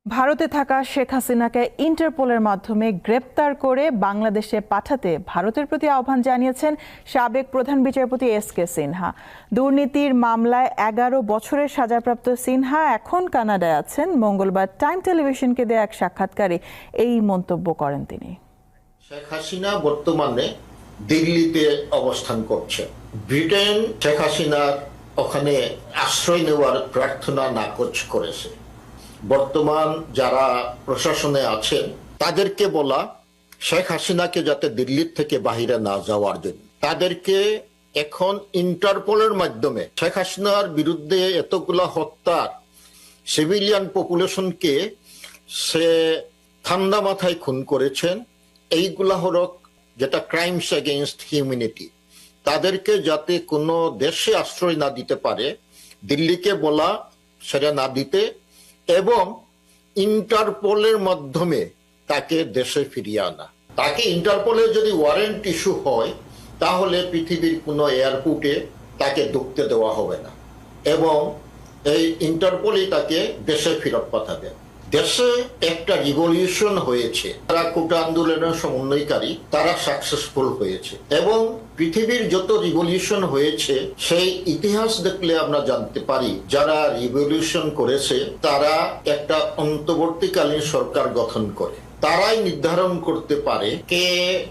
ভারতে থাকা শেখ হাসিনাকে ইন্টারপোলের মাধ্যমে গ্রেপ্তার করে বাংলাদেশে পাঠাতে ভারতের প্রতি আহ্বান জানিয়েছেন সাবেক প্রধান বিচারপতি এস.কে. সিনহা। দুর্নীতির মামলায় 11 বছরের সাজাপ্রাপ্ত সিনহা এখন কানাডায় আছেন। মঙ্গলবার টাইম টেলিভিশনকে দেয়া এক সাক্ষাৎকারে এই মন্তব্য করেন তিনি। শেখ হাসিনা বর্তমানে দিল্লিতে অবস্থান করছে। ব্রিটেন শেখ হাসিনার ওখানে আশ্রয় নেওয়ার প্রার্থনা নাকচ করেছে। বর্তমান যারা প্রশাসনে আছেন তাদেরকে বলা শেখ হাসিনাকে যাতে দিল্লির থেকে বাহিরে না যাওয়ার জন্য। তাদেরকে এখন ইন্টারপোলের মাধ্যমে শেখ হাসিনার বিরুদ্ধে এতগুলা হত্যার সিভিলিয়ান পপুলেশনকে সে ঠান্ডা মাথায় খুন করেছেন, এইগুলা হলো যেটা ক্রাইমস এগেইনস্ট হিউম্যানিটি। তাদেরকে যাতে কোনো দেশে আশ্রয় না দিতে পারে, দিল্লিকে বলা সেটা না দিতে এবং ইন্টারপোলের মাধ্যমে তাকে দেশে ফিরিয়ে আনা। তাকে ইন্টারপোলের যদি ওয়ারেন্ট ইস্যু হয় তাহলে পৃথিবীর কোনো এয়ারপোর্টে তাকে ঢুকতে দেওয়া হবে না এবং এই ইন্টারপোলই তাকে দেশে ফেরত পাঠাবে। দেশে একটা রিভলিউশন হয়েছে, তারা কোটা আন্দোলনের সমন্বয়কারী, তারা সাকসেসফুল হয়েছে এবং পৃথিবীর যত রিভলিউশন হয়েছে সেই ইতিহাস দেখলে আমরা জানতে পারি যারা রিভলিউশন করেছে তারা একটা অন্তর্বর্তীকালীন সরকার গঠন করে। তারাই নির্ধারণ করতে পারে কে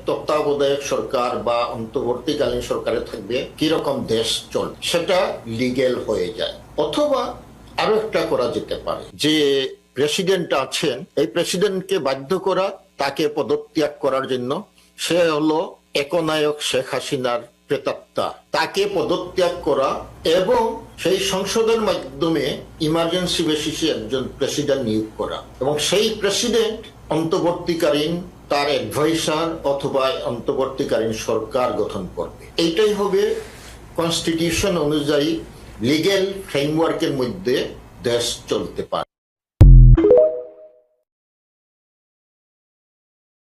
তত্ত্বাবধায়ক সরকার বা অন্তর্বর্তীকালীন সরকারে থাকবে, কিরকম দেশ চলবে, সেটা লিগেল হয়ে যায়। অথবা আরো একটা করা যেতে পারে যে প্রেসিডেন্ট আছেন, এই প্রেসিডেন্টকে বাধ্য করা তাকে পদত্যাগ করার জন্য। সে হলো একনায়ক শেখ হাসিনার প্রেতাত্মা, তাকে পদত্যাগ করা এবং সেই সংসদের মাধ্যমে ইমার্জেন্সি বেসিসে একজন প্রেসিডেন্ট নিয়োগ করা এবং সেই প্রেসিডেন্ট অন্তর্বর্তীকালীন তার অ্যাডভাইসার অথবা অন্তর্বর্তীকালীন সরকার গঠন করবে। এইটাই হবে কনস্টিটিউশন অনুযায়ী লিগেল ফ্রেমওয়ার্কের মধ্যে দেশ চলতে পারে।